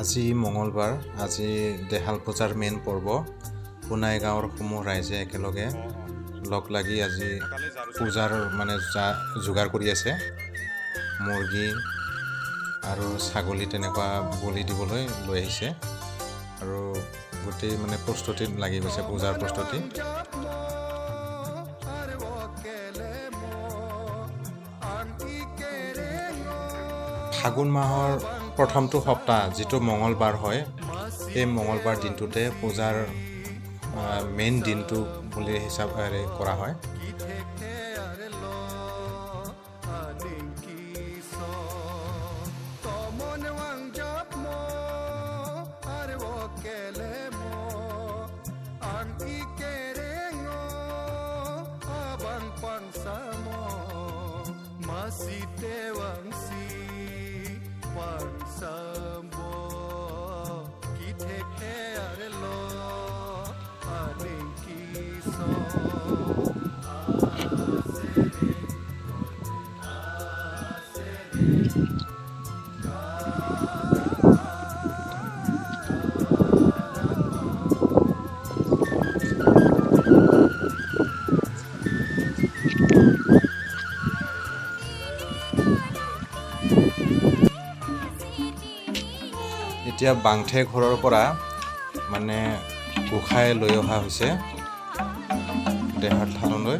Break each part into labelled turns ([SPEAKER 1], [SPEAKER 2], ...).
[SPEAKER 1] আজি মঙলবাৰ, আজি দেহাল পূজাৰ মেইন পৰ্ব। পুনাই গাঁৱৰ সমূহ ৰাইজে একেলগে লগ লাগি আজি পূজাৰ যোগাৰ কৰি আছে। মুৰ্গী আৰু ছাগলী তেনেকুৱা বলি দিবলৈ লৈ আহিছে আৰু গোটেই প্ৰস্তুতিত লাগি গৈছে, পূজাৰ প্ৰস্তুতি। ফাগুন মাহৰ প্ৰথমটো সপ্তাহ যিটো মঙলবাৰ হয়, এই মঙলবাৰ দিনটোতে পূজাৰ মেইন দিনটো বুলি হিচাপে কৰা হয়। এতিয়া বাংঠে ঘৰৰ পৰা গোসাঁই লৈ অহা হৈছে দেহাৰ থানলৈ।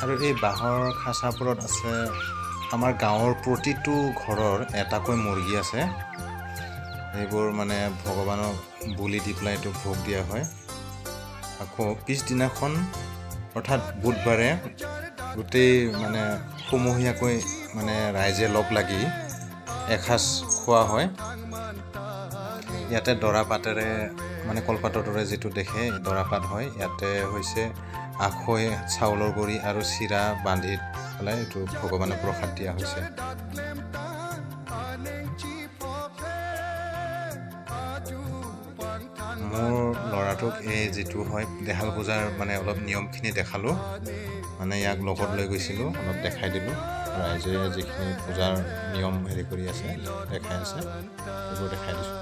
[SPEAKER 1] আৰু এই বাঁহৰ খাঁচাবোৰত আছে আমাৰ গাঁৱৰ প্ৰতিটো ঘৰৰ এটাকৈ মুৰ্গী আছে। এইবোৰ ভগৱানক বলি দি পেলাই এইটো ভোগ দিয়া হয়। আকৌ পিছদিনাখন অৰ্থাৎ বুধবাৰে গোটেই সমূহীয়াকৈ ৰাইজে লগ লাগি এসাঁজ খোৱা হয়। ইয়াতে দৰা পাতেৰে কলপাতৰ দৰে যিটো দেখে দৰা পাত হয়। ইয়াতে হৈছে আখৈ, চাউলৰ গুড়ি আৰু চিৰা বান্ধি পেলাই এইটো ভগৱানক প্ৰসাদ দিয়া হৈছে। মোৰ ল'ৰাটোক এই যিটো হয় দেহাল পূজাৰ অলপ নিয়মখিনি দেখালোঁ, ইয়াক লগত লৈ গৈছিলোঁ, অলপ দেখাই দিলোঁ। ৰাইজে যিখিনি পূজাৰ নিয়ম কৰি আছে দেখাই আছে, এইবোৰ দেখাই দিছোঁ।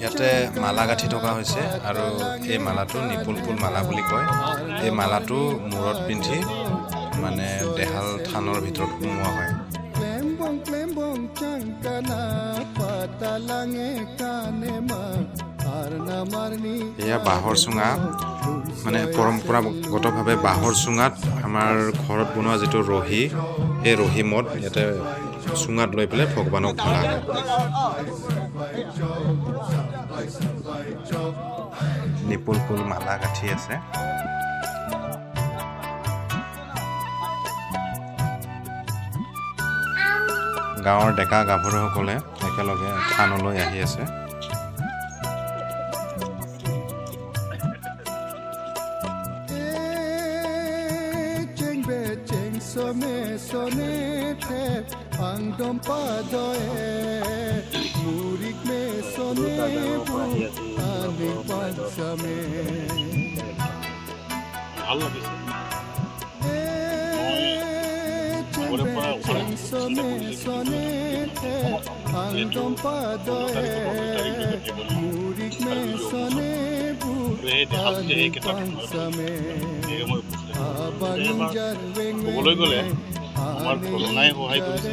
[SPEAKER 1] ইয়াতে মালা গাঁঠি থকা হৈছে আৰু এই মালাটো নিপুল ফুল মালা বুলি কয়। এই মালাটো মূৰত পিন্ধি দেহাল থানৰ ভিতৰত সোমোৱা হয়। এয়া বাঁহৰ চুঙা, পৰম্পৰাগতভাৱে বাঁহৰ চুঙাত আমাৰ ঘৰত বনোৱা যিটো ৰহি, এই ৰহি মদ ইয়াতে চুঙাত লৈ পেলাই ভগৱানক ঢলা হয়। নিপুল ফুল মালা গাঁঠি আছে। গাঁৱৰ ডেকা গাভৰুসকলে একেলগে থানলৈ আহি আছে।
[SPEAKER 2] ভাল লাগিছে আগৰে পৰা চিন্তা কৰিছিলোঁ যিহেতু 15 তাৰিখৰ 16 তাৰিখলৈকে থাকিব সেই দেহাল যে সেই কেইটা সেয়ে মই ক'বলৈ গ'লে আমাৰ কৰোণাই সহায় কৰিছে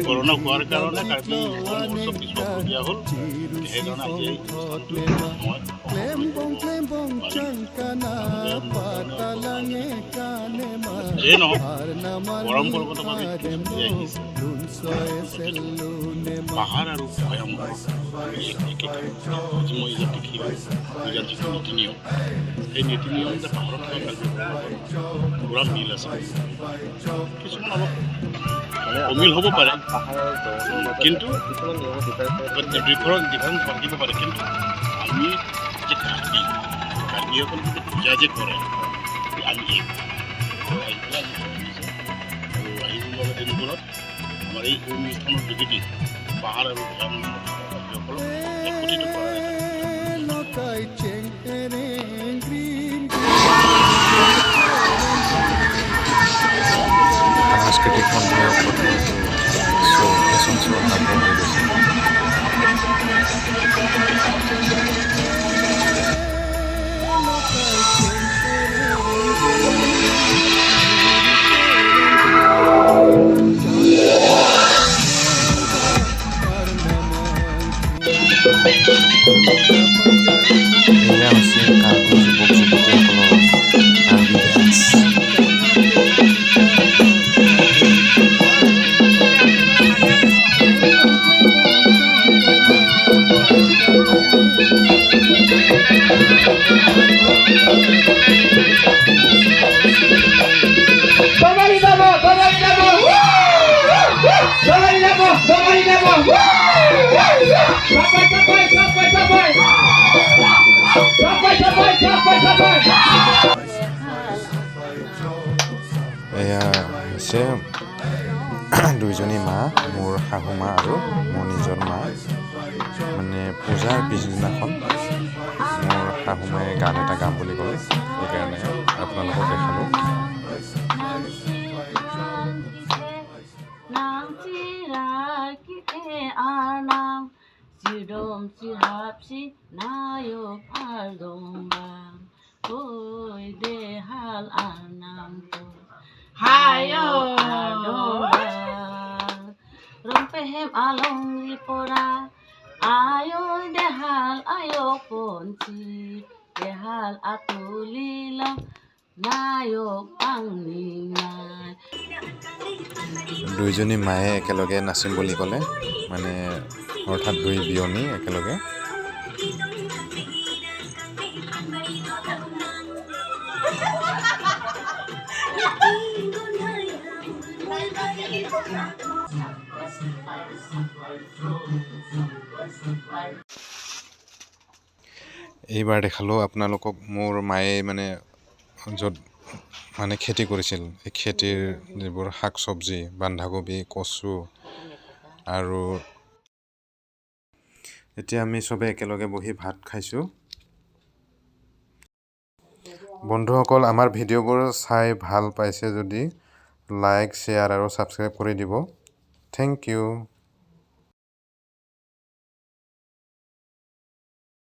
[SPEAKER 2] কৰোণা হোৱাৰ কাৰণে কাৰ্বি মহোৎসৱ পিছুৱাবলগীয়া হ'ল সেইকাৰণে আজি এই অনুষ্ঠানটো মই যিয়ে নহওক পৰম্পৰাগতভাৱে আহিছে পাহাৰ আৰু ভৈয়ামৰ আজি মই ইয়াত দেখিলোঁ ইয়াত যিটো নীতি নিয়ম সেই নীতি নিয়ম যে পাহাৰত থকা কাৰ্যকলাপৰ পূৰা মিল আছে কিছুমান অলপ অমিল হ'ব পাৰে কিন্তু ডিফাৰেঞ্চ থাকিব পাৰে কিন্তু আমি যে কাৰ্বিসকল যিটো পূজা যে কৰে আমি আৰু আহিব লগা দিনবোৰত আমাৰ এই অনুষ্ঠানৰ যোগেদি পাহাৰ আৰু কাৰ্বিসকলক একত্ৰিত কৰাৰ
[SPEAKER 1] সাংস্কৃতিক সন্ধিয়াৰ ফেশ্বন শ্ব' আৰম্ভ হৈ গৈছে এয়া হৈছে কাৰ্বি যুৱক যুৱতীসকলৰ কাৰ্বি ডান্স এয়া হৈছে দুইজনী মা মোৰ শাহু মা আৰু মোৰ নিজৰ মা মানে পূজাৰ পিছদিনাখন মোৰ শাহু মায়ে গান এটা গাম বুলি ক'লে সেইকাৰণে আপোনালোকক দেখালোঁ
[SPEAKER 3] Kachirdom sirhapsi nayok aldomba Oi Dehal anam ko Hayo aldomba Rompehem along lipora Ayo Dehal ayo ponci Dehal atulilang nayok pangningay
[SPEAKER 1] দুইজনী মায়ে একেলগে নাচিম বুলি ক'লে মানে অৰ্থাৎ দুই বিয়নী একেলগে এইবাৰ দেখালোঁ আপোনালোকক মোৰ মায়ে মানে য'ত মানে খেতি কৰিছিল এই খেতিৰ যিবোৰ শাক চব্জি বন্ধাকবি কচু আৰু এতিয়া আমি চবে একেলগে বহি ভাত খাইছোঁ বন্ধুসকল আমাৰ ভিডিঅ'বোৰ চাই ভাল পাইছে যদি লাইক শ্বেয়াৰ আৰু ছাবস্ক্ৰাইব কৰি দিব থেংক ইউ